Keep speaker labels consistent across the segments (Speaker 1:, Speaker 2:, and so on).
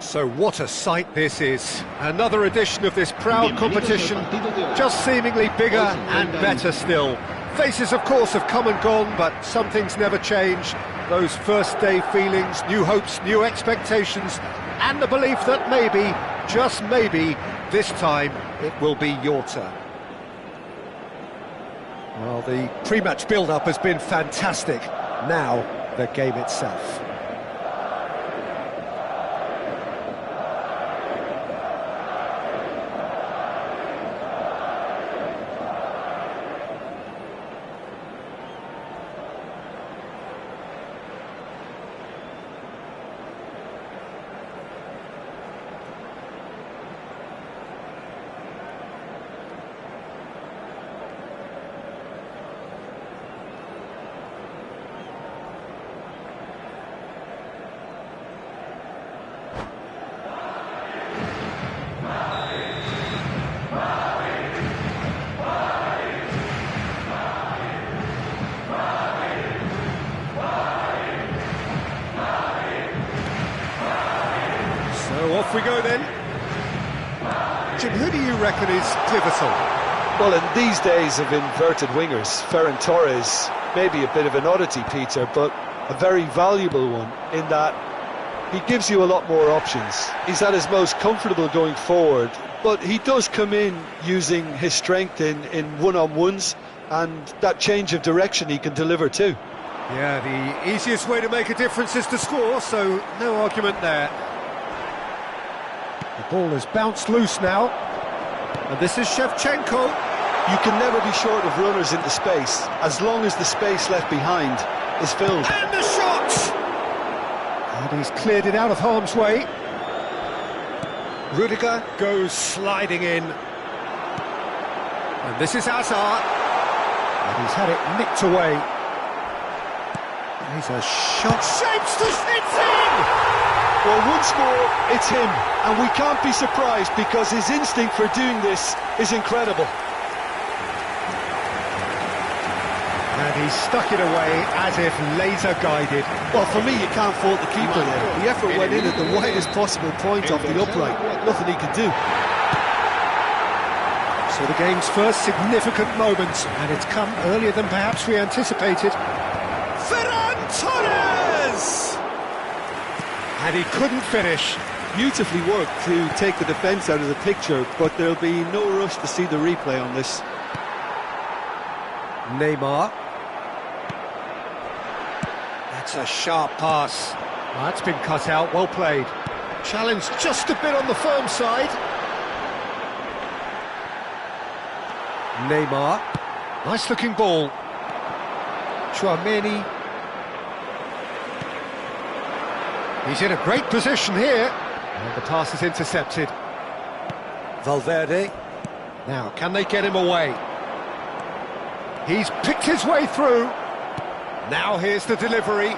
Speaker 1: So what a sight this is. Another edition of this proud competition, just seemingly bigger and better still. Faces, of course, have come and gone, but some things never change. Those first day feelings, new hopes, new expectations, and the belief that maybe, just maybe, this time it will be your turn. Well, the pre-match build-up has been fantastic. Now, the game itself. Off we go then. Jim, who do you reckon is pivotal?
Speaker 2: Well, in these days of inverted wingers, Ferran Torres may be a bit of an oddity, Peter, but a very valuable one in that he gives you a lot more options. He's at his most comfortable going forward, but he does come in using his strength in one-on-ones, and that change of direction he can deliver too.
Speaker 1: Yeah, the easiest way to make a difference is to score, so no argument there. The ball has bounced loose now, and this is Shevchenko.
Speaker 2: You can never be short of runners into space, as long as the space left behind is filled.
Speaker 1: And the shot! And he's cleared it out of harm's way. Rudiger goes sliding in. And this is Hazard. And he's had it nicked away. He's a shot. Shapes to it's in!
Speaker 2: Well, once more, it's him, and we can't be surprised because his instinct for doing this is incredible.
Speaker 1: And he stuck it away as if laser-guided.
Speaker 2: Well, for me, you can't fault the keeper there. The effort went in at the widest possible point off the upright. Nothing he could do.
Speaker 1: So the game's first significant moment, and it's come earlier than perhaps we anticipated. Ferran Torres! And he couldn't finish.
Speaker 2: Beautifully worked to take the defence out of the picture, but there'll be no rush to see the replay on this.
Speaker 1: Neymar. That's a sharp pass. Oh, that's been cut out, well played. Challenge just a bit on the firm side. Neymar. Nice looking ball. Tchouaméni. He's in a great position here. And the pass is intercepted. Valverde. Now, can they get him away? He's picked his way through. Now here's the delivery.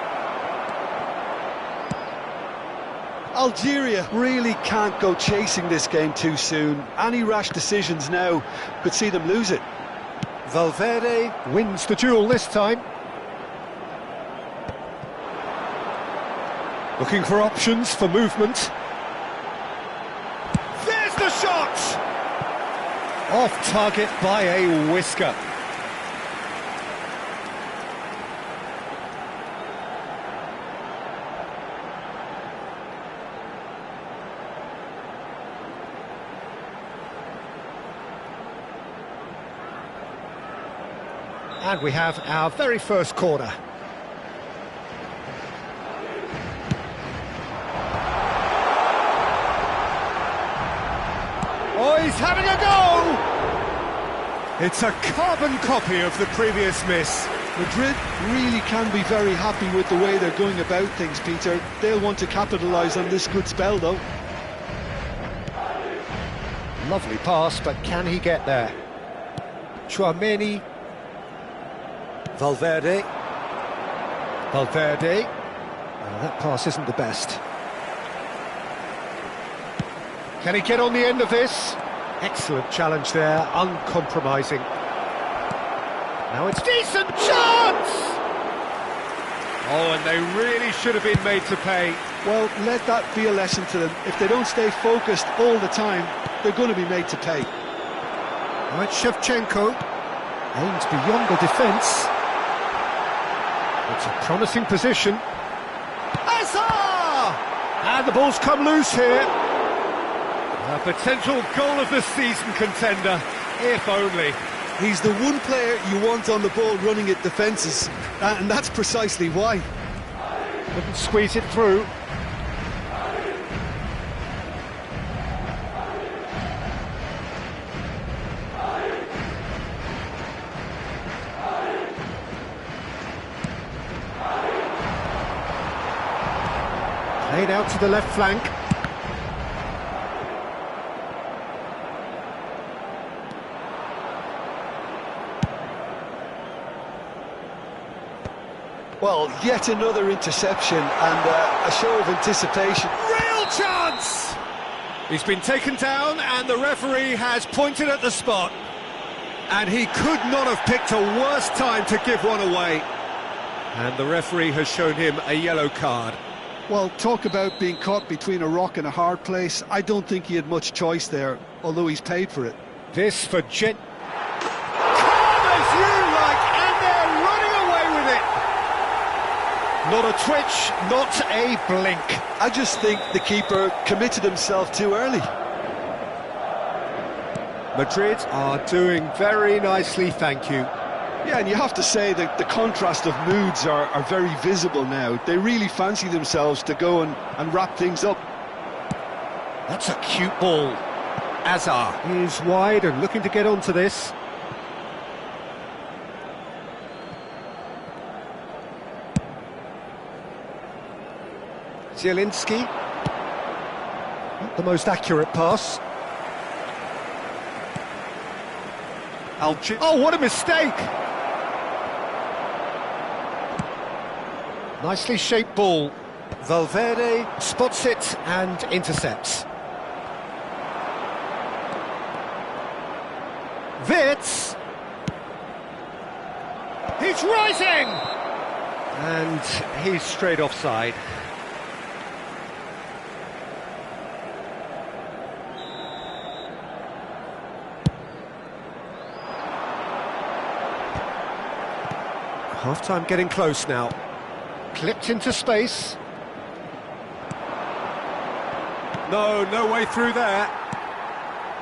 Speaker 2: Algeria really can't go chasing this game too soon. Any rash decisions now could see them lose it.
Speaker 1: Valverde wins the duel this time. Looking for options for movement. There's the shot! Off target by a whisker. And we have our very first corner. Oh, he's having a go! It's a carbon copy of the previous miss.
Speaker 2: Madrid really can be very happy with the way they're going about things, Peter. They'll want to capitalise on this good spell, though.
Speaker 1: Lovely pass, but can he get there? Tchouaméni. Valverde. Valverde. Oh, that pass isn't the best. Can he get on the end of this? Excellent challenge there, uncompromising. Now it's decent chance! Oh, and they really should have been made to pay.
Speaker 2: Well, let that be a lesson to them. If they don't stay focused all the time, they're going to be made to pay.
Speaker 1: Right, Shevchenko aims beyond the defence. It's a promising position. Azar! And the ball's come loose here. A potential goal of the season contender, if only.
Speaker 2: He's the one player you want on the ball running at defences, and that's precisely why.
Speaker 1: Couldn't squeeze it through. Played out to the left flank.
Speaker 2: Well, yet another interception and a show of anticipation.
Speaker 1: Real chance! He's been taken down and the referee has pointed at the spot. And he could not have picked a worse time to give one away. And the referee has shown him a yellow card.
Speaker 2: Well, talk about being caught between a rock and a hard place. I don't think he had much choice there, although he's paid for it.
Speaker 1: This for Calm as you like, and they're running away with it. Not a twitch, not a blink.
Speaker 2: I just think the keeper committed himself too early.
Speaker 1: Madrid are doing very nicely, thank you.
Speaker 2: Yeah, and you have to say that the contrast of moods are very visible now. They really fancy themselves to go and wrap things up.
Speaker 1: That's a cute ball. Azar is wide and looking to get onto this. Zielinski. Not the most accurate pass. Oh, what a mistake! Nicely shaped ball. Valverde spots it and intercepts. Wirtz. He's rising! And he's straight offside. Half-time getting close now. Clipped into space. No way through there.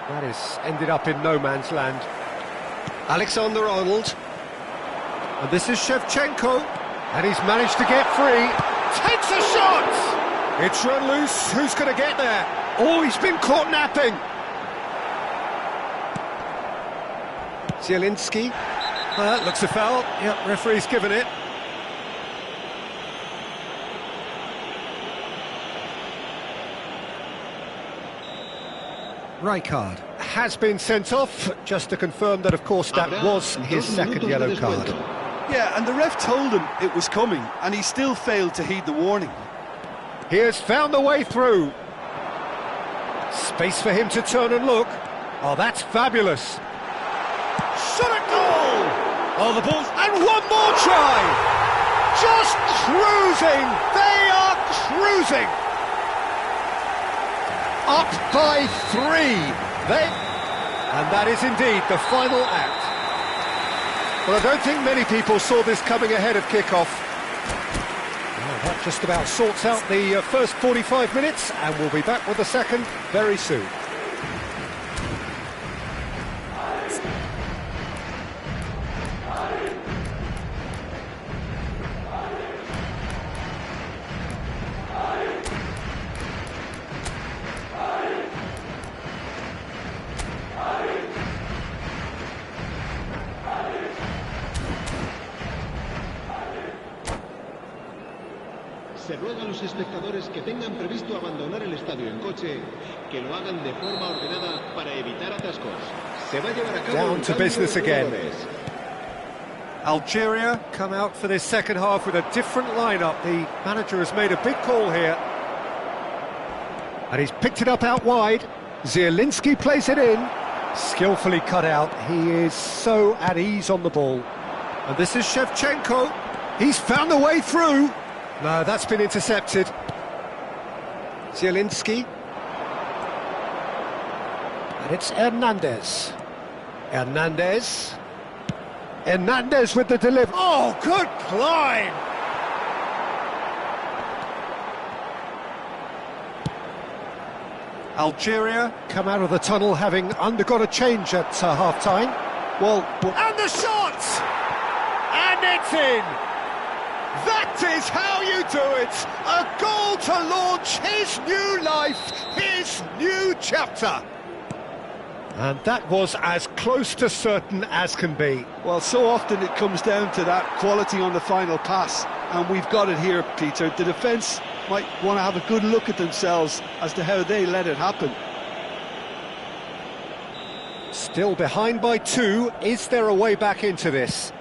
Speaker 1: That is ended up in no man's land. Alexander-Arnold. And this is Shevchenko. And he's managed to get free. Takes a shot! It's run loose. Who's going to get there? Oh, he's been caught napping. Zielinski. Looks a foul. Yep, referee's given it. Rijkaard has been sent off, just to confirm that, of course, that was his second yellow card.
Speaker 2: Yeah, and the ref told him it was coming, and he still failed to heed the warning.
Speaker 1: He has found a way through. Space for him to turn and look. Oh, that's fabulous. Shot at goal! Oh, the ball, and one more try! Just cruising! They are cruising! Up by 3. And that is indeed the final act. Well, I don't think many people saw this coming ahead of kickoff. Well, that just about sorts out the first 45 minutes, and we'll be back with the second very soon.
Speaker 3: Se ruega a los espectadores que tengan previsto abandonar el estadio en coche, que lo hagan de forma ordenada para evitar atascos. Se va a llevar a cabo
Speaker 1: Down to business again. Algeria come out for this second half with a different lineup. The manager has made a big call here. And he's picked it up out wide. Zielinski plays it in. Skillfully cut out. He is so at ease on the ball. And this is Shevchenko. He's found a way through. No, that's been intercepted. Zielinski. And it's Hernandez. Hernandez. Hernandez with the delivery. Oh, good climb! Algeria come out of the tunnel having undergone a change at half-time. And the shot! And it's in! That is how you do it! A goal to launch his new life, his new chapter! And that was as close to certain as can be.
Speaker 2: Well, so often it comes down to that quality on the final pass, and we've got it here, Peter. The defence might want to have a good look at themselves as to how they let it happen.
Speaker 1: Still behind by 2. Is there a way back into this?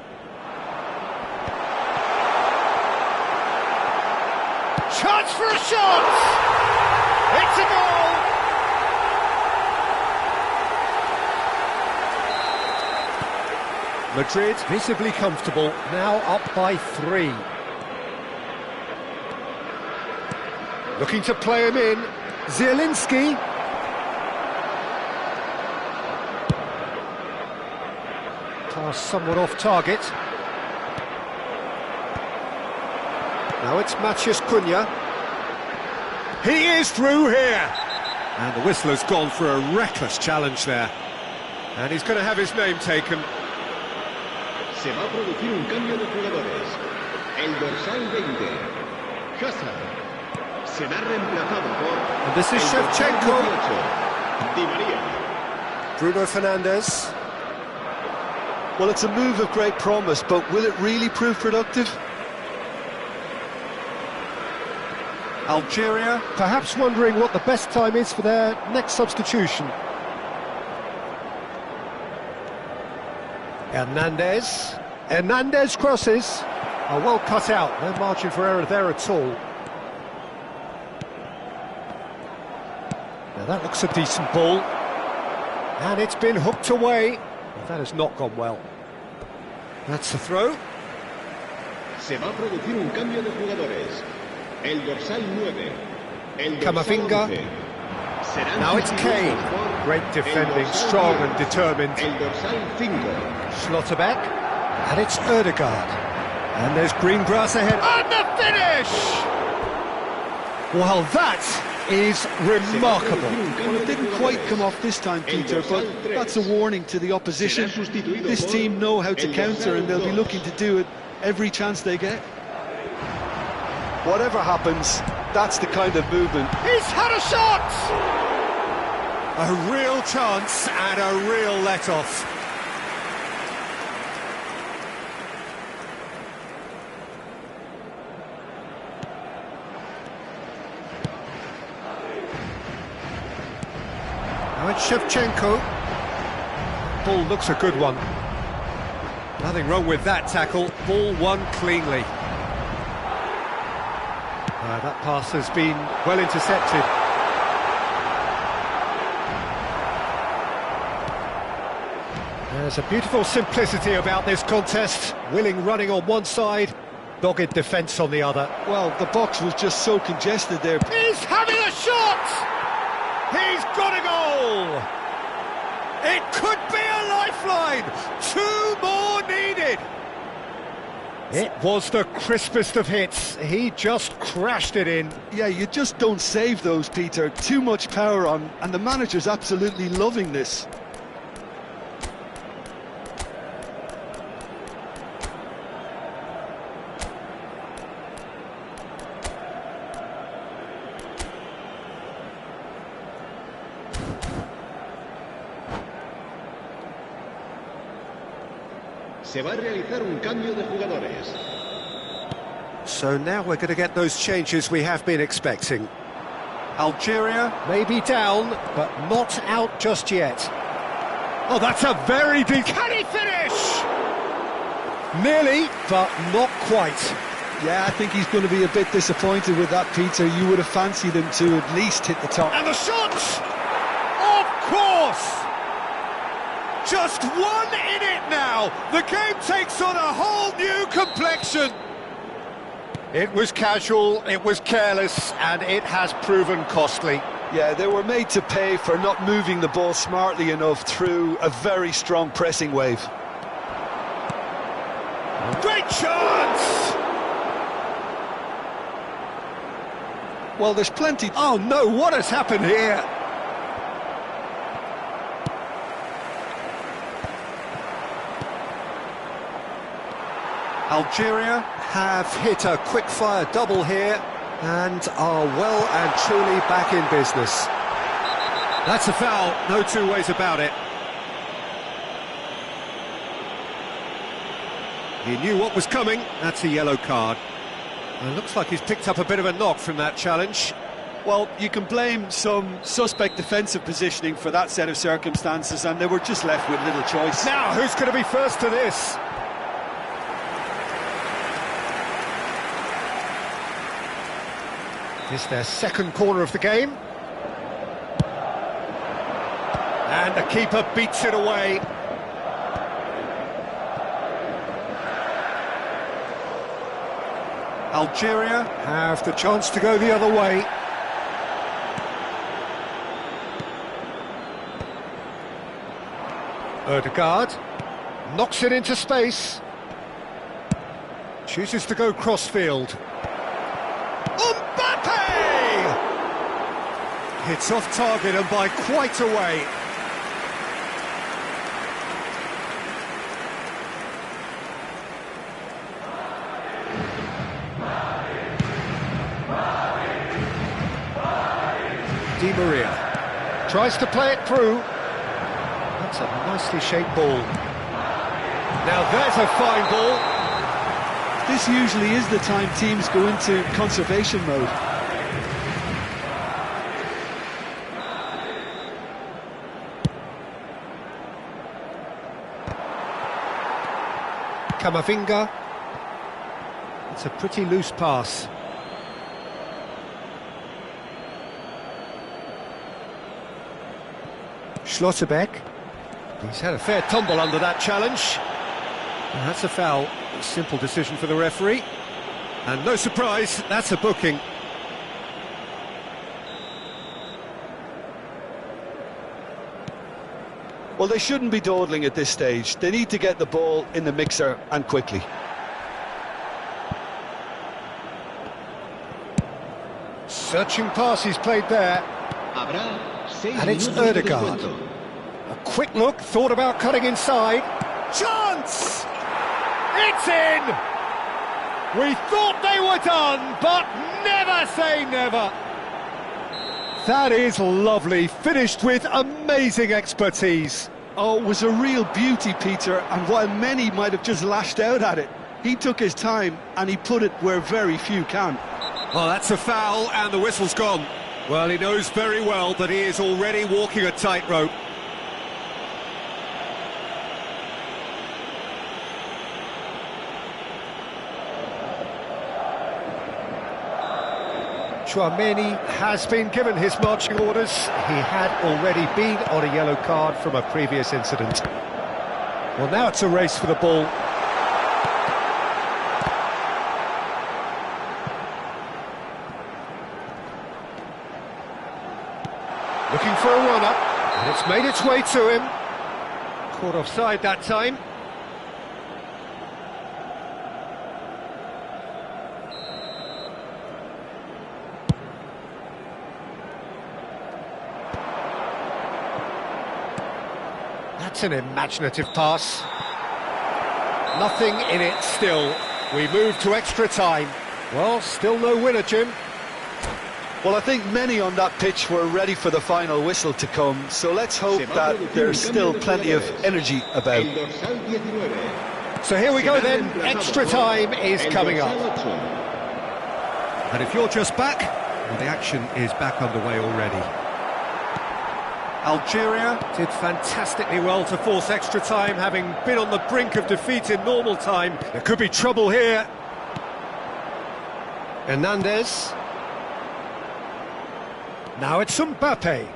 Speaker 1: Chance for a shot! It's a goal! Madrid visibly comfortable, now up by 3. Looking to play him in, Zielinski. Pass somewhat off target. Now it's Maciej Cunha. He is through here! And the whistler's gone for a reckless challenge there. And he's going to have his name taken.
Speaker 3: Se va a producir un cambio de jugadores. El dorsal 20, Hazard, será reemplazado por...
Speaker 1: And this is Shevchenko.
Speaker 3: Di María.
Speaker 1: Bruno Fernandes.
Speaker 2: Well, it's a move of great promise, but will it really prove productive?
Speaker 1: Algeria, perhaps wondering what the best time is for their next substitution. Hernandez. Hernandez crosses. Are well cut out. No margin for error there at all. Now that looks a decent ball. And it's been hooked away. But that has not gone well. That's the throw.
Speaker 3: Se va a producir un cambio de jugadores. El dorsal 9. El dorsal
Speaker 1: Camavinga.
Speaker 3: 11. Serán
Speaker 1: Now it's Kane. Great defending, strong and determined.
Speaker 3: El dorsal 5.
Speaker 1: Schlotterbeck. And it's Ødegaard. And there's green grass ahead. And the finish! Well, that is remarkable.
Speaker 2: Well, it didn't quite come off this time, Peter, but that's a warning to the opposition. This team know how to counter, and they'll be looking to do it every chance they get. Whatever happens, that's the kind of movement.
Speaker 1: He's had a shot! A real chance and a real let-off. Now it's Shevchenko. Ball looks a good one. Nothing wrong with that tackle. Ball won cleanly. That pass has been well intercepted. There's a beautiful simplicity about this contest. Willing running on one side, dogged defence on the other.
Speaker 2: Well, the box was just so congested there.
Speaker 1: He's having a shot! He's got a goal! It could be a lifeline! 2 more needed! It was the crispest of hits. He just crashed it in.
Speaker 2: Yeah, you just don't save those, Peter. Too much power on, and the manager's absolutely loving this.
Speaker 3: Se va a realizar un cambio de jugadores.
Speaker 1: So now we're going to get those changes we have been expecting. Algeria may be down, but not out just yet. Oh, that's a very deep... Can he finish? Nearly, but not quite.
Speaker 2: Yeah, I think he's going to be a bit disappointed with that, Peter. You would have fancied him to at least hit the top.
Speaker 1: And the shot! Of course! Just one in it now. The game takes on a whole new complexion. It was casual, it was careless, and it has proven costly.
Speaker 2: Yeah, they were made to pay for not moving the ball smartly enough through a very strong pressing wave.
Speaker 1: Great chance!
Speaker 2: Well, there's plenty...
Speaker 1: Oh no, what has happened here? Algeria have hit a quick-fire double here and are well and truly back in business. That's a foul, no two ways about it. He knew what was coming, that's a yellow card. It looks like he's picked up a bit of a knock from that challenge.
Speaker 4: Well, you can blame some suspect defensive positioning for that set of circumstances, and they were just left with little choice.
Speaker 1: Now, who's going to be first to this? It's their second corner of the game. And the keeper beats it away. Algeria have the chance to go the other way. Ødegaard knocks it into space. Chooses to go crossfield. Hits off target and by quite a way. Di Maria tries to play it through. That's a nicely shaped ball. Now there's a fine ball.
Speaker 4: This usually is the time teams go into conservation mode.
Speaker 1: Camavinga. It's a pretty loose pass. Schlotterbeck. He's had a fair tumble under that challenge. And that's a foul. A simple decision for the referee. And no surprise, that's a booking.
Speaker 2: Well, they shouldn't be dawdling at this stage. They need to get the ball in the mixer and quickly.
Speaker 1: Searching pass he's played there. And it's Ødegaard. A quick look, thought about cutting inside. Chance! It's in! We thought they were done, but never say never. That is lovely, finished with amazing expertise.
Speaker 4: Oh, it was a real beauty, Peter, and while many might have just lashed out at it, he took his time and he put it where very few can.
Speaker 1: Well, that's a foul and the whistle's gone. Well, he knows very well that he is already walking a tightrope. Chouameni has been given his marching orders. He had already been on a yellow card from a previous incident. Well, now it's a race for the ball. Looking for a run-up, and it's made its way to him. Caught offside that time. That's an imaginative pass. Nothing in it still. We move to extra time. Well, still no winner, Jim.
Speaker 2: Well, I think many on that pitch were ready for the final whistle to come, so let's hope that there's still plenty of energy about.
Speaker 1: So here we go then, extra time is coming up. And if you're just back, well, the action is back underway already. Algeria did fantastically well to force extra time, having been on the brink of defeat in normal time. There could be trouble here. Hernandez. Now it's Mbappe.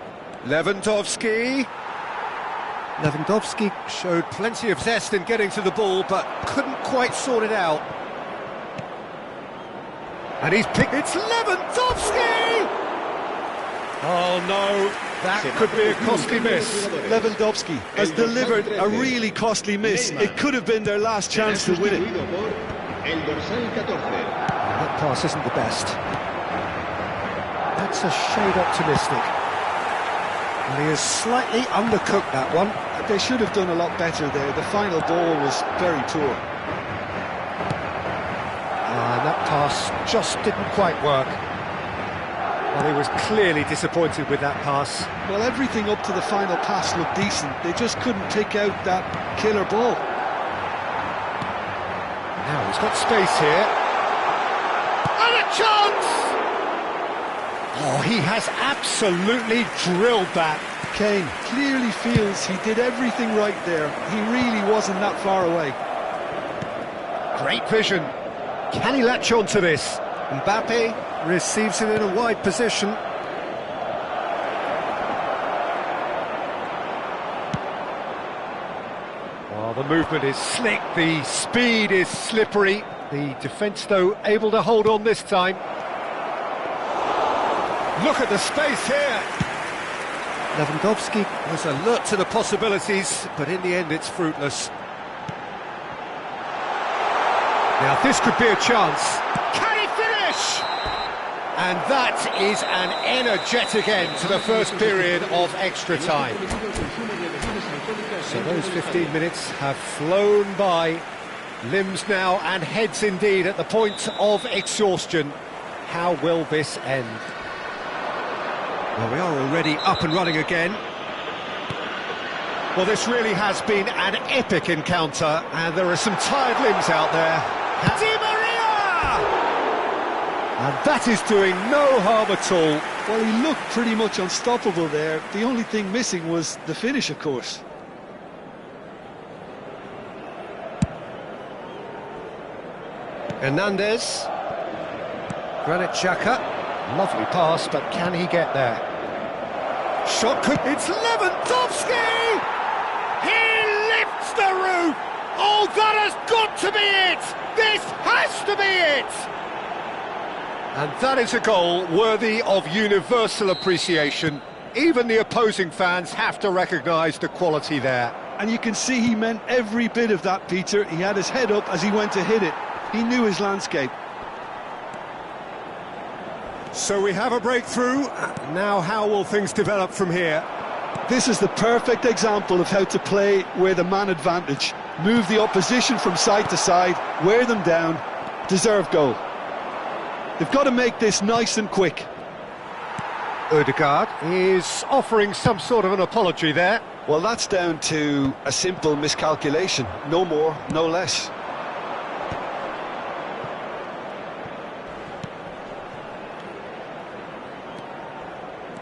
Speaker 1: Lewandowski. Lewandowski showed plenty of zest in getting to the ball, but couldn't quite sort it out. And he's picked... It's Lewandowski! Oh no, that could be a costly miss.
Speaker 4: Lewandowski has delivered a really costly miss. It could have been their last chance to win it.
Speaker 1: That pass isn't the best. That's a shade optimistic. And he has slightly undercooked that one.
Speaker 4: They should have done a lot better there. The final ball was very poor.
Speaker 1: And that pass just didn't quite work. Well, he was clearly disappointed with that pass.
Speaker 4: Well, everything up to the final pass looked decent. They just couldn't pick out that killer ball.
Speaker 1: Now he's got space here. And a chance! Oh, he has absolutely drilled that.
Speaker 4: Kane clearly feels he did everything right there. He really wasn't that far away.
Speaker 1: Great vision. Can he latch on to this? Mbappe receives it in a wide position. Oh, the movement is slick, the speed is slippery. The defence, though, able to hold on this time. Look at the space here. Lewandowski was alert to the possibilities, but in the end it's fruitless. Now this could be a chance. Can he finish? And that is an energetic end to the first period of extra time. So those 15 minutes have flown by. Limbs now and heads indeed at the point of exhaustion. How will this end? Well, we are already up and running again. Well, this really has been an epic encounter, and there are some tired limbs out there. Di Maria! And that is doing no harm at all.
Speaker 4: Well, he looked pretty much unstoppable there. The only thing missing was the finish, of course.
Speaker 1: Hernandez. Granit Xhaka. Lovely pass, but can he get there? Shot could... It's Lewandowski! He lifts the roof! Oh, that has got to be it! This has to be it! And that is a goal worthy of universal appreciation. Even the opposing fans have to recognise the quality there.
Speaker 4: And you can see he meant every bit of that, Peter. He had his head up as he went to hit it. He knew his landscape.
Speaker 1: So we have a breakthrough. Now how will things develop from here?
Speaker 4: This is the perfect example of how to play with a man advantage. Move the opposition from side to side, wear them down, deserve goal. They've got to make this nice and quick.
Speaker 1: Ødegaard is offering some sort of an apology there.
Speaker 2: Well, that's down to a simple miscalculation. No more, no less.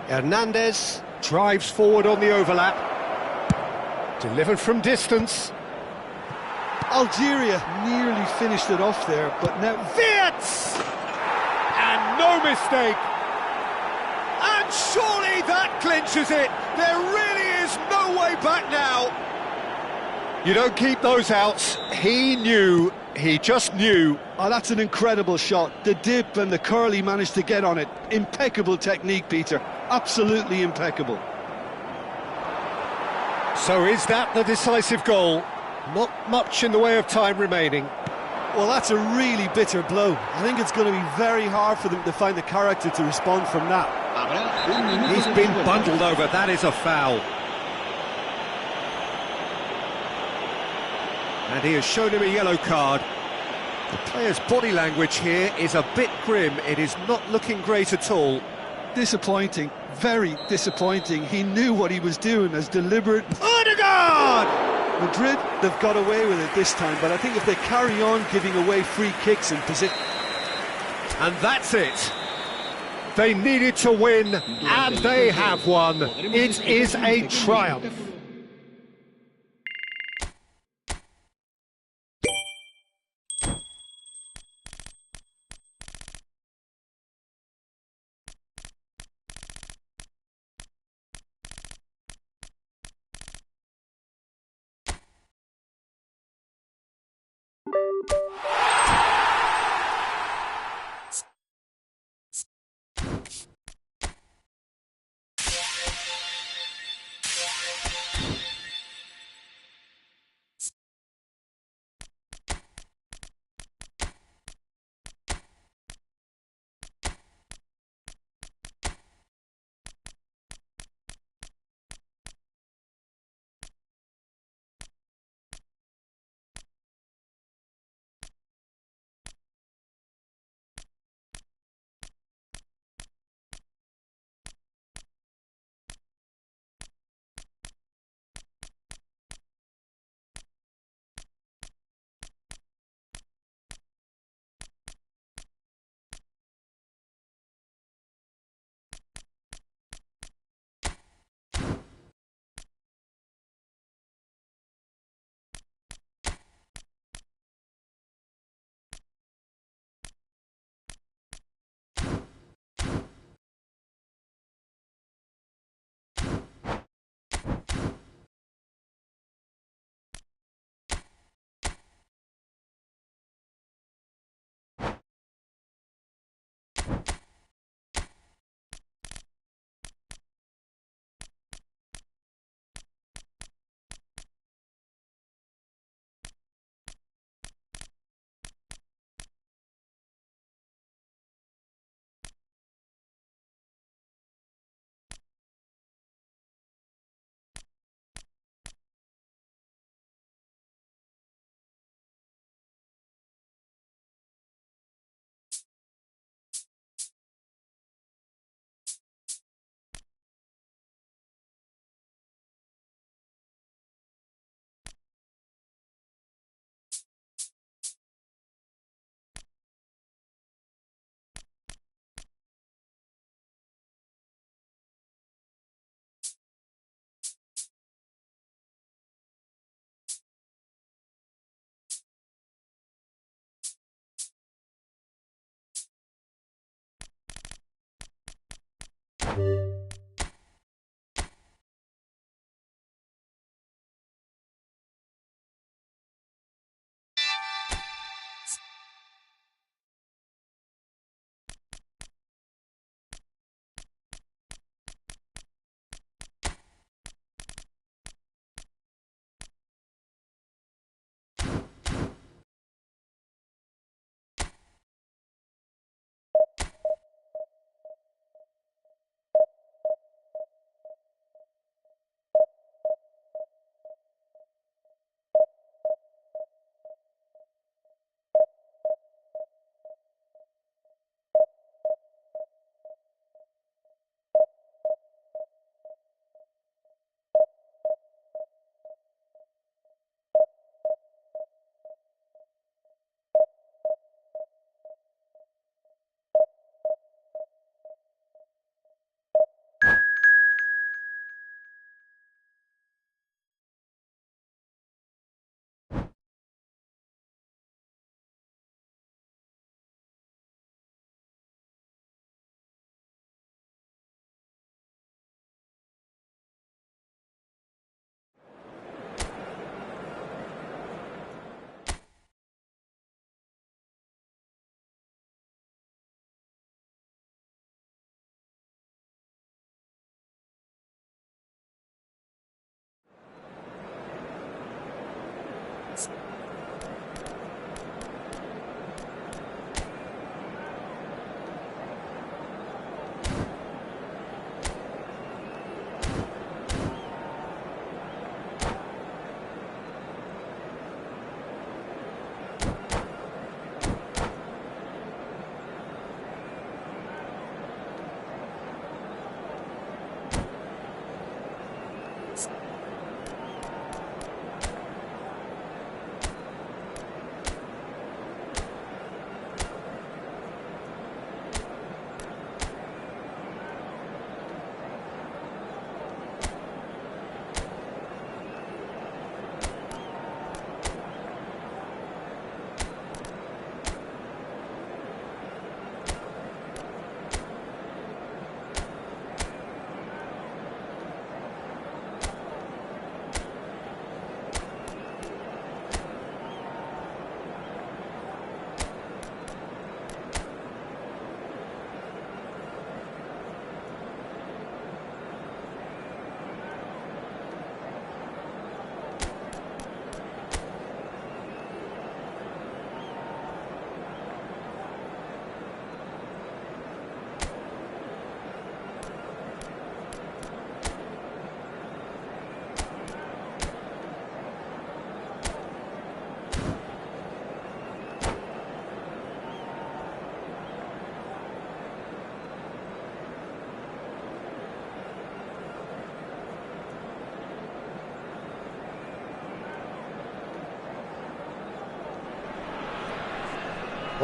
Speaker 1: Hernandez drives forward on the overlap. Delivered from distance.
Speaker 4: Algeria nearly finished it off there, but now...
Speaker 1: Wirtz! And no mistake. And surely that clinches it. There really is no way back now. You don't keep those outs. He knew, he just knew.
Speaker 4: Oh, that's an incredible shot. The dip and the curl he managed to get on it. Impeccable technique, Peter. Absolutely impeccable.
Speaker 1: So is that the decisive goal? Not much in the way of time remaining.
Speaker 4: Well, that's a really bitter blow. I think it's going to be very hard for them to find the character to respond from that.
Speaker 1: He's been bundled over. That is a foul. And he has shown him a yellow card. The player's body language here is a bit grim. It is not looking great at all.
Speaker 4: Disappointing, very disappointing. He knew what he was doing, as deliberate.
Speaker 1: Ødegaard!
Speaker 4: Madrid, they've got away with it this time, but I think if they carry on giving away free kicks and position...
Speaker 1: And that's it. They needed to win, and they have won. It is a triumph.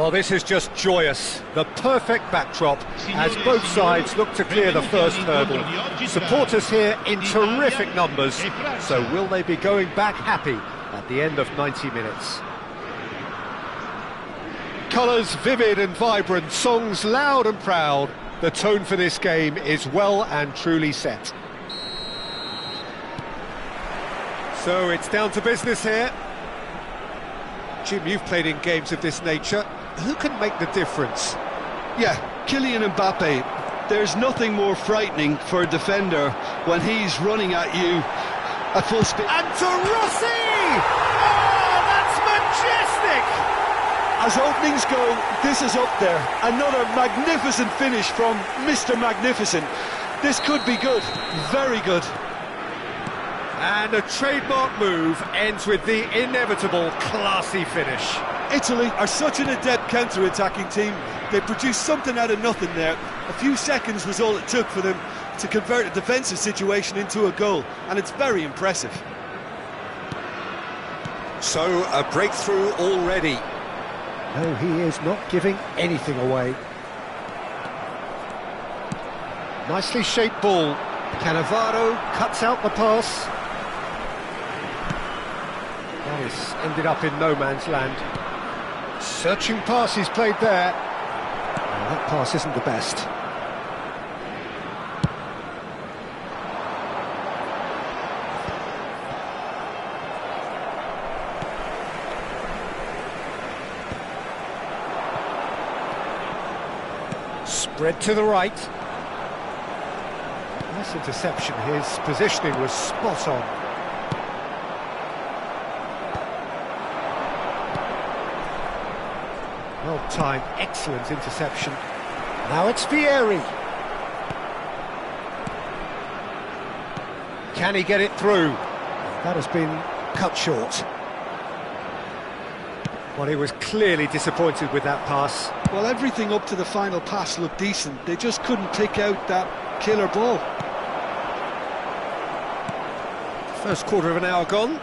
Speaker 1: Well, this is just joyous. The perfect backdrop as both sides look to clear the first hurdle. Supporters here in terrific numbers. So will they be going back happy at the end of 90 minutes? Colours vivid and vibrant, songs loud and proud. The tone for this game is well and truly set. So it's down to business here. Jim, you've played in games of this nature. Who can make the difference?
Speaker 4: Yeah, Kylian Mbappe. There's nothing more frightening for a defender when he's running at you at full speed.
Speaker 1: And to Rossi! Oh, that's majestic!
Speaker 4: As openings go, this is up there. Another magnificent finish from Mr. Magnificent. This could be good, very good.
Speaker 1: And a trademark move ends with the inevitable classy finish.
Speaker 4: Italy are such an adept counter-attacking team. They produced something out of nothing there. A few seconds was all it took for them to convert a defensive situation into a goal, and it's very impressive.
Speaker 1: So, a breakthrough already. No, he is not giving anything away. Nicely shaped ball. Cannavaro cuts out the pass. That is ended up in no man's land. Searching pass he's played there. Oh, that pass isn't the best. Spread to the right. Nice interception. His positioning was spot on. Well timed, excellent interception. Now it's Vieri. Can he get it through? That has been cut short. Well, he was clearly disappointed with that pass.
Speaker 4: Well, everything up to the final pass looked decent. They just couldn't pick out that killer ball.
Speaker 1: First quarter of an hour gone.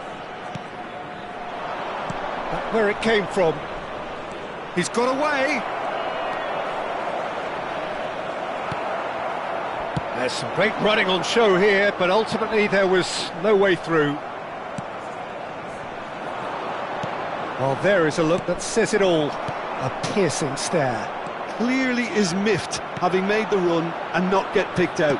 Speaker 1: Back where it came from. He's got away. There's some great running on show here, but ultimately there was no way through. Well, there is a look that says it all. A piercing stare.
Speaker 4: Clearly is miffed, having made the run and not get picked out.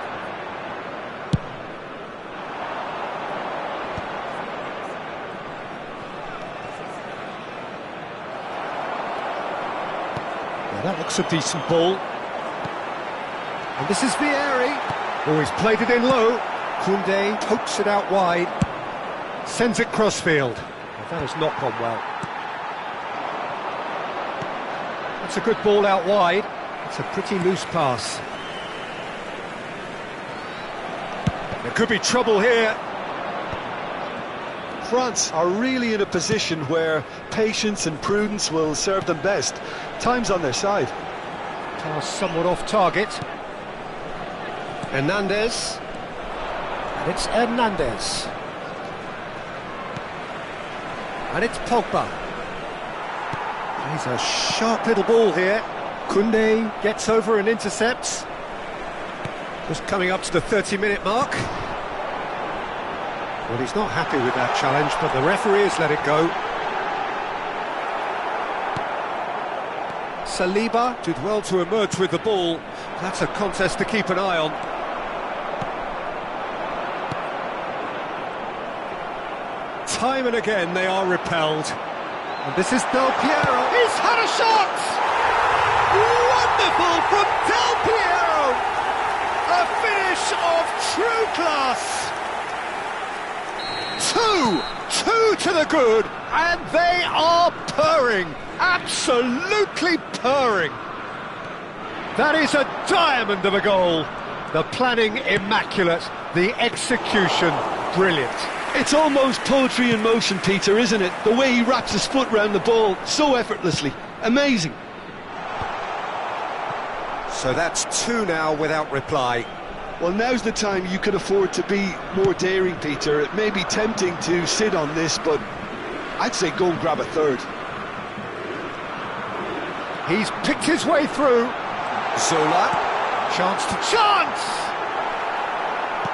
Speaker 1: Well, that looks a decent ball. And this is Vieri. Oh, he's played it in low. Koundé pokes it out wide. Sends it crossfield. Well, that has not gone well. That's a good ball out wide. It's a pretty loose pass. There could be trouble here.
Speaker 4: France are really in a position where patience and prudence will serve them best. Time's on their side.
Speaker 1: Pass somewhat off target. Hernandez. And it's Hernandez. And it's Pogba. He's a sharp little ball here. Koundé gets over and intercepts. Just coming up to the 30-minute mark. Well, he's not happy with that challenge, but the referee has let it go. Saliba did well to emerge with the ball. That's a contest to keep an eye on. Time and again they are repelled. And this is Del Piero. He's had a shot! Wonderful from Del Piero! A finish of true class! Two to the good, and they are purring, absolutely purring. That is a diamond of a goal. The planning immaculate, the execution brilliant.
Speaker 4: It's almost poetry in motion, Peter, isn't it? The way he wraps his foot round the ball so effortlessly. Amazing.
Speaker 1: So that's two now without reply.
Speaker 4: Well, now's the time you can afford to be more daring, Peter. It may be tempting to sit on this, but I'd say go and grab a third.
Speaker 1: He's picked his way through. Zola. Chance to chance!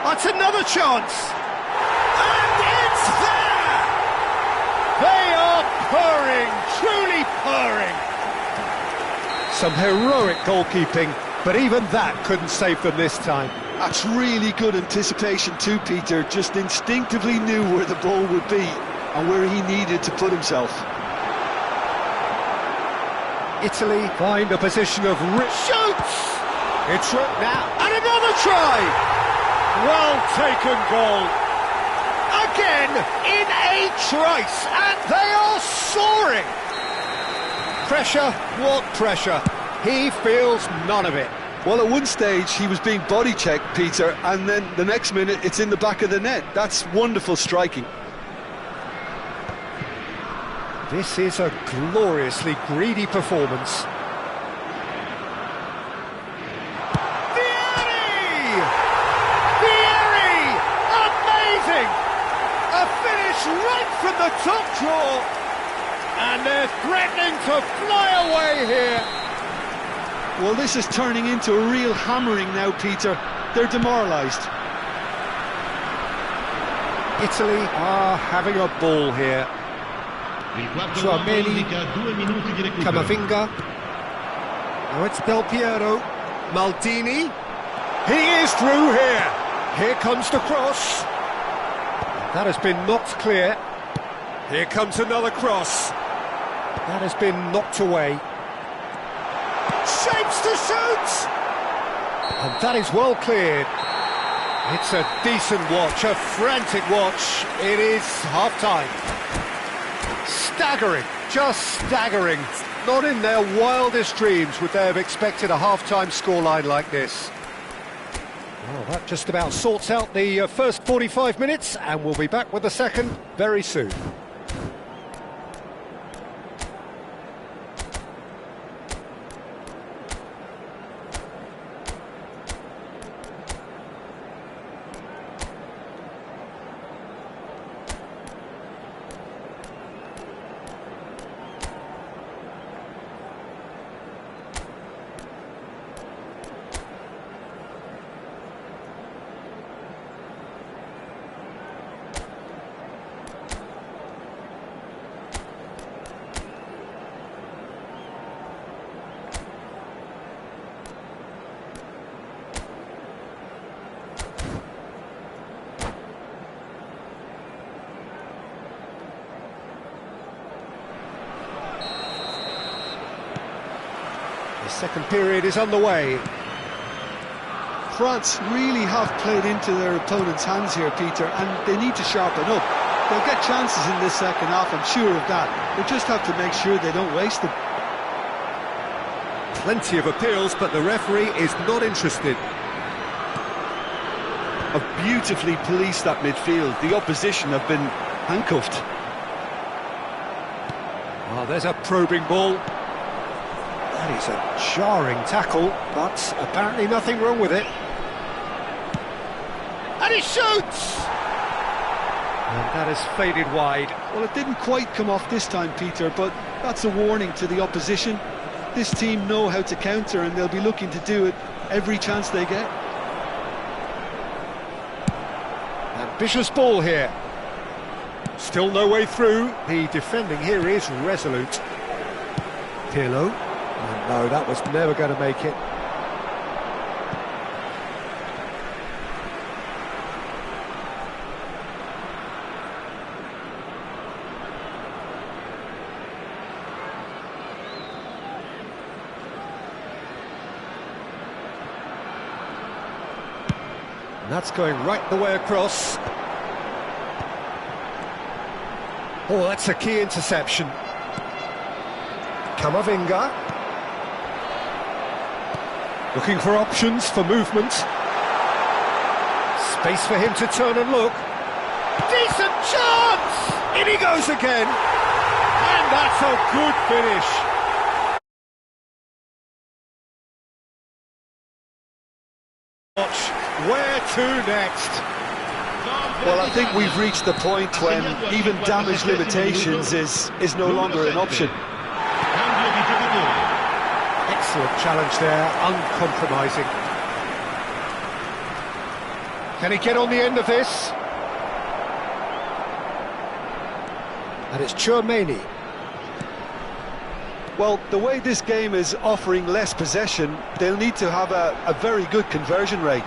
Speaker 1: That's another chance! And it's there! They are purring, truly purring. Some heroic goalkeeping, but even that couldn't save them this time.
Speaker 4: That's really good anticipation too, Peter. Just instinctively knew where the ball would be and where he needed to put himself.
Speaker 1: Italy find a position of shoots! It's right now, and another try! Well taken goal. Again, in a trice, and they are soaring! Pressure, what pressure? He feels none of it.
Speaker 4: Well, at one stage he was being body checked, Peter, and then the next minute it's in the back of the net. That's wonderful striking.
Speaker 1: This is a gloriously greedy performance. Vieri! Vieri! Amazing! A finish right from the top draw. And they're threatening to fly away here.
Speaker 4: Well, this is turning into a real hammering now, Peter. They're demoralised.
Speaker 1: Italy are having a ball here. Tchouaméni, Camavinga. Now it's Del Piero. Maldini. He is through here. Here comes the cross. That has been knocked clear. Here comes another cross. That has been knocked away. Shapes to shoot! And that is well cleared. It's a decent watch, a frantic watch. It is half-time. Staggering, just staggering. Not in their wildest dreams would they have expected a half-time scoreline like this. Well, that just about sorts out the first 45 minutes, and we'll be back with the second very soon. The second period is underway.
Speaker 4: France really have played into their opponent's hands here, Peter, and they need to sharpen up. They'll get chances in this second half, I'm sure of that. They just have to make sure they don't waste them.
Speaker 1: Plenty of appeals, but the referee is not interested.
Speaker 4: Have beautifully policed that midfield. The opposition have been handcuffed.
Speaker 1: Oh, there's a probing ball. That is a jarring tackle, but apparently nothing wrong with it. And he shoots! And that has faded wide.
Speaker 4: Well, it didn't quite come off this time, Peter, but that's a warning to the opposition. This team know how to counter, and they'll be looking to do it every chance they get.
Speaker 1: Ambitious ball here. Still no way through. The defending here is resolute. Pirlo. Oh, no, that was never going to make it. And that's going right the way across. Oh, that's a key interception. Camavinga. Looking for options for movement. Space for him to turn and look. Decent chance! In he goes again. And that's a good finish. Watch. Where to next?
Speaker 4: Well, I think we've reached the point when even damage limitations is no longer an option.
Speaker 1: Excellent challenge there, uncompromising. Can he get on the end of this? And it's Chouameni.
Speaker 4: Well, the way this game is offering less possession, they'll need to have a very good conversion rate.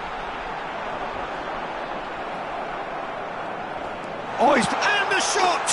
Speaker 1: Oh, and the shot!